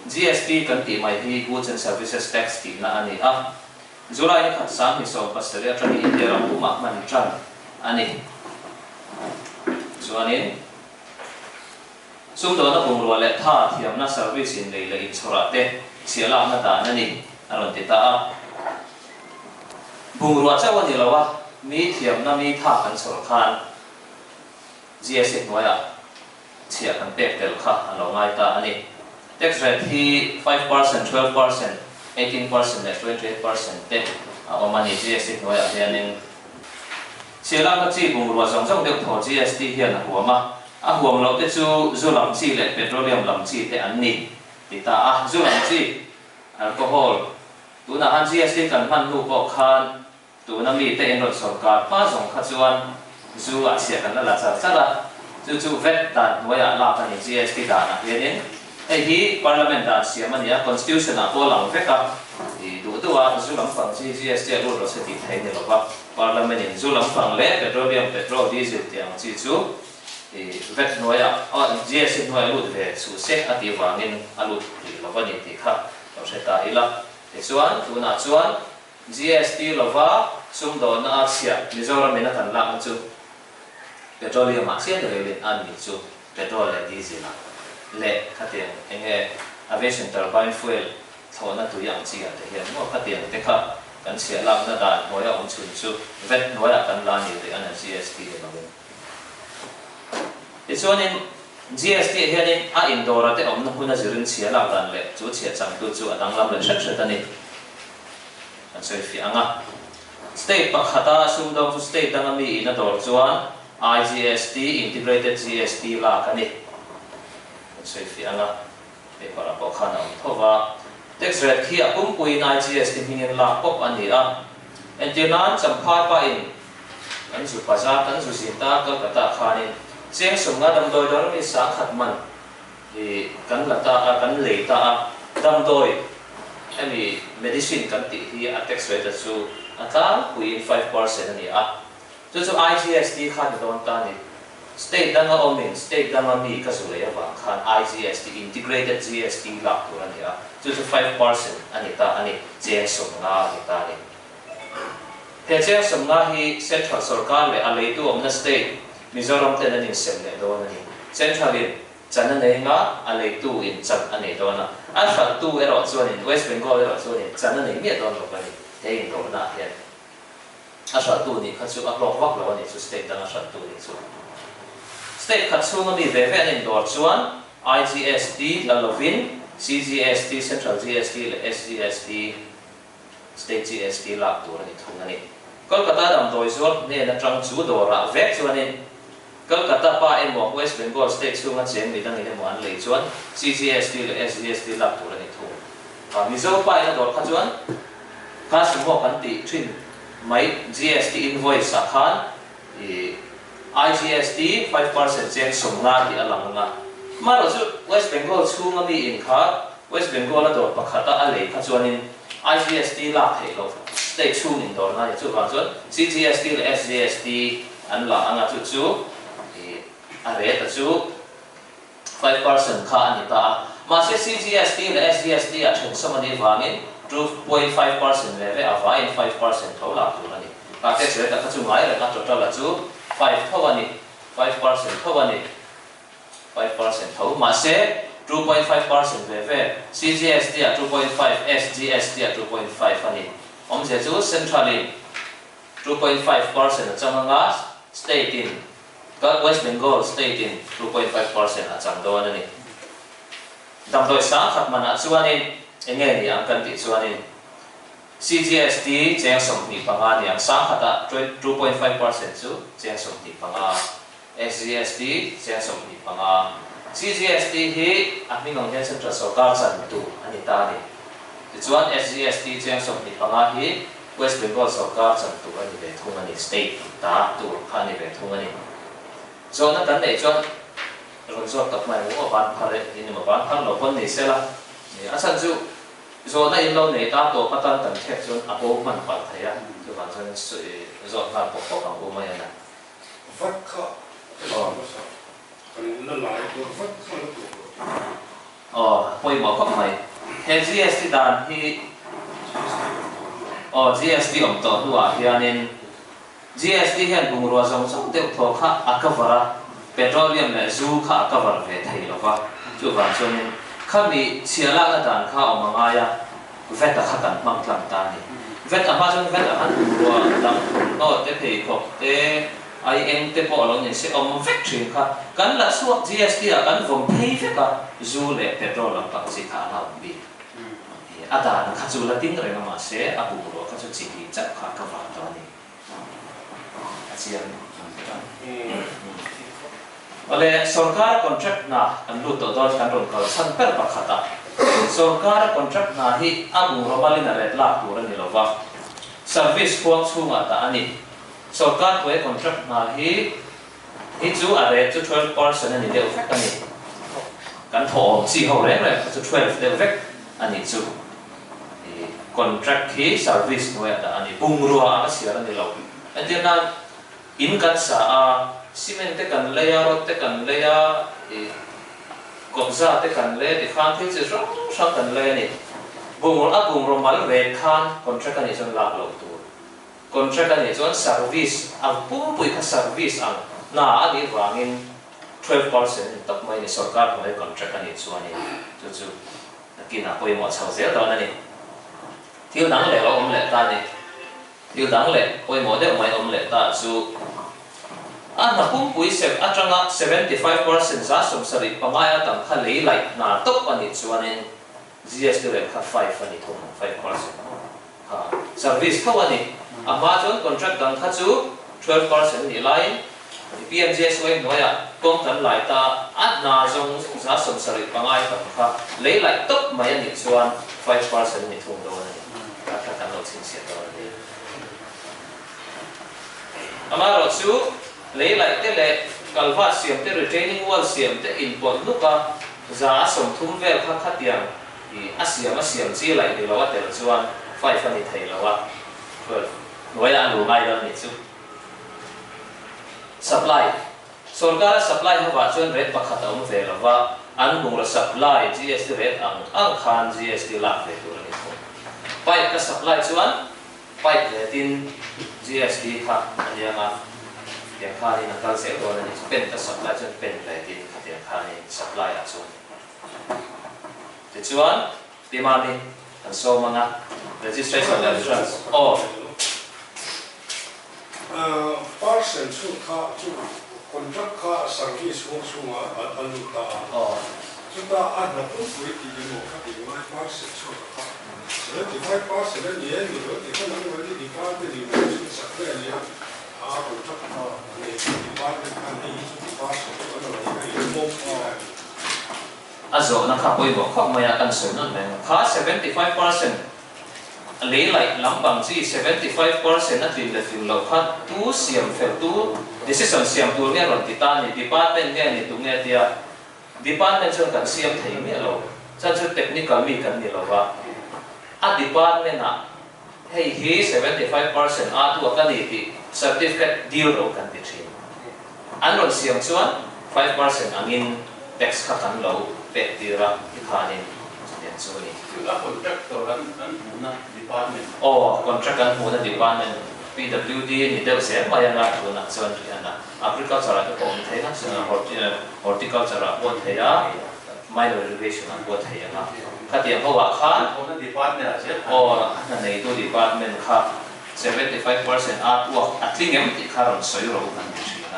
GST kan ti mai hi goods and services tax ti na ani a July ni khat sam hi so pasale atani India ram uma man tran ani chuanin sum do na bungrua le tha thiam na service in le in chora te siala na ta na ni aron ti ta a bungrua chawa ni lawa mi thiam na mi tha kan chor khan GST noya chia kan pek tel kha alo ngai ta ani tax rate hi 5%, 12%, 18%และ 28% te omani GST noya hianin siala na chi bungrua jong jong deuh tho GST hian a huama a huam lo te chu zulam chi le petroleum lam chi te an ni ti ta a zulam chi alcohol tuna han GST kan man nu ko khan tuna mi te en rot sarkar pa jong kha chuan zu a sia kan la char chara chu vet dan noya la kan GST da na hianin ei hi parliament da sia mania constitution a ko lang veka i du tu a zulam phang chi GST ro se ti thai ni lo ba parliament in zulam phang le petroleum petrol diesel tiang chi chu vet noya GST noya lut ve su se ati wangin alut ti lovani ti kha lo se ta ila e chuan tuna chuan GST lova sum do na sia mizoram ina kan la chu petroleum a sia de le an ni chu petrol le diesel le khatiang enge aviation turbine fuel thona tu yang chi a te hian mo khatiang te kha kan sia lam na dan noya chun chu vet noya kan la ni te an GST le lovin chuanin GST hianin a indora te omna huna zirin chia la dan le chu chia chang tu chu adang lam le thret thret ani an soi fi anga state pakhata sum dong chu state dang ami ina dor chuan IGST integrated GST la kani an soi fi anga e para ko khana thova tax rate khi apum puin IGST hingin la pop ani a entinan champha pa in an su paza kan su sinta ka kata khanin chiang sunga dam doi dor mi sa khat man i kan lata kan leita dam doi ami medicine kan ti hi a tax rate chu ata puin 5% ani a chu IGST khan don ta ni state dang omin state dang mi ka su le wa khan IGST integrated GST la tu ani a chu 5% ani ta ani chiang sunga ni ta ni he chiang sunga hi central sarkar le a le tu omna state Mizoram te nanin sem le do nani central in chana nei nga alei tu in chan ane do na a thal tu ero chuan in West Bengal ero chuan in chana nei mi don lo bani te in do na hian a thal tu ni khachu a lok wak lo ani chu state dang a thal tu ni chu state khachu no mi ve ve anin do chuan IGST la lovin CGST central GST le SGST state GST la tu ani thung ani Kolkata dam doi zuak ne na trang chu do ra vek chuan in Kolkata pa emo West Bengal state sunga cheng mi dang ine mo an le chuan CGST le SGST la tu ni thu ka mizo pa ina dor kha chuan ka sumo kan ti thin mai GST invoice a khan IGST 5% cheng sunga ti alang nga maro chu West Bengal chunga mi in kha West Bengal la dor pakhata a le kha chuan in IGST la thei lo state chung in dor na chu ka chuan CGST le SGST an la anga chu chu a re ta chu 5% kha ani ta ma se CGST le SGST a theng samani wangin 2.5% le ve ava in 5% tho la tu ani ka tax rate ka chu ngai le ka total la chu 5 tho ani 5% tho ani 5% tho ma se 2.5% ve ve CGST a 2.5 SGST a 2.5 ani om se chu centrally 2.5% changa state in West Bengal state in 2.5% a chang do ani dam doi sa khat mana chuanin enge ni ang kan ti chuanin CGST cheng som ni panga ni ang sa khata 2.5% chu cheng som ni panga SGST cheng som ni panga CGST hi ahmi ngong hian central sarkar chan tu ani ta ni chuan SGST cheng som ni panga hi West Bengal sarkar chan tu ani ve thung ani state ta tu khani ve thung ani so na kan nei chuan resort tak mai mo ban phare ni ma ban phang lo kon ni sela ni asan chu so na in lo nei ta to patan tan thek chuan apo man pa thaya chu ban chuan resort na pok pok ang umai na vat kha kan la lai ko vat kha lo poi mo khop mai he GST dan hi GST om to nuwa hianin GST hian bungrua zong zong deuh thaw kha akavara petroleum le zu kha akavar ve thei lova chu van chuanin khami chiala na dan kha omanga ya vet a khatan mang tlam ta ni vet a ma chun vet a han bungrua dang no te thei khop te ai em te po lo ni se om vek thin kha kan la suak GST a kan vom thei ve ka zu le petrol lam tak si tha na bi adan kha chu la ting re ma se a bungrua kha chu chi hi chak kha ka va ta ni achian oleh sarkar kontrak na kan lu to dol kan ron kal san per pakhata sarkar kontrak na hi abu robali na ret la tur ni lova service fuang chunga ta ani sarkar ko kontrak na hi chu are chu 12% ani de effect ani kan tho chi ho re chu 12 de effect ani chu kontrak hi service no ya ta ani bungrua a siar ani lo adiana in kan sa a cement te kan leya rot te kan leya kobza te kan le di khan thil che rong kan le ni bungro mal re khan contract ani chon lak lo tu contract ani chon service ang pui kha service ang na ani wangin 12% tok mai ni sarkar ko contract ani chuani chu nakina poi mo chau se ta ni thil dang le lo om le ta ni thil dang le poi mo de mai om le ta chu na pui se atanga 75% za som sari pangaya tam kha lei lai na top ani chuanin GST rate kha 5 ani thum 5% ha service khawani ama chon contract dang kha chu 12% ni lai PMJS wai noya kong kan lai ta na zong za som sari pangaya tam kha lei lai top mai ani chuan 5% ni thum do ani ka kan lo chin sia do ani ama ro chu lấy lại thế lệ calva xiêm thế retaining wall xiêm thế import lúc à giá sống thun về khắc khắc tiền thì xiêm chi lại thì lâu thế là chuan phải phân thì thầy lâu rồi nói là đủ ngay đó nhỉ chứ supply sarkar supply hoa chuan rate pakhat om ve lova an bungra supply GST rate ang khan GST lak ve tur ni ko pipe ka supply chuan pipe le tin GST kha anianga yang kali nak kal se ko ni pen ta supply chuan pen le tin yang kali supply a chuan ti chuan demand ni an so manga registration of insurance parcel chu kha chu contract kha service ho chu ma alu ta chu ta na pu pui ti mo kha ti ma parcel chu kha 75% ni ni ro ti kha nang wali di pa ti ni chu sa kha ni contract kha ni di pa ti kha ni chu parcel chu ano ni mo azo na kha poi bo khok maya kan so non me kha 75% lấy lại lắm bằng gì 75% nó tìm được tìm lâu khác tu xiêm phèo tu decision xiêm tu nghe rồi titan thì department nghe thì tu nghe tia department cho cần xiêm thấy nghe lâu cho technical mi cần nhiều lâu à department à hay hi 75% à tu cái gì thì certificate deal rồi cần bị chìm anh rồi xiêm chuan 5% anh in tax khác cần lâu về đi ra cái khả năng Sorry. Contract na department. Contract kan muna department. PWD ni daw siya maya nga ito na so na agriculture ko on thaya na horticulture on thaya minor irrigation on thaya na kati ang hawa khan na department siya. Na ito department ka 75% at work at lingam ikaron so yuro kan siya.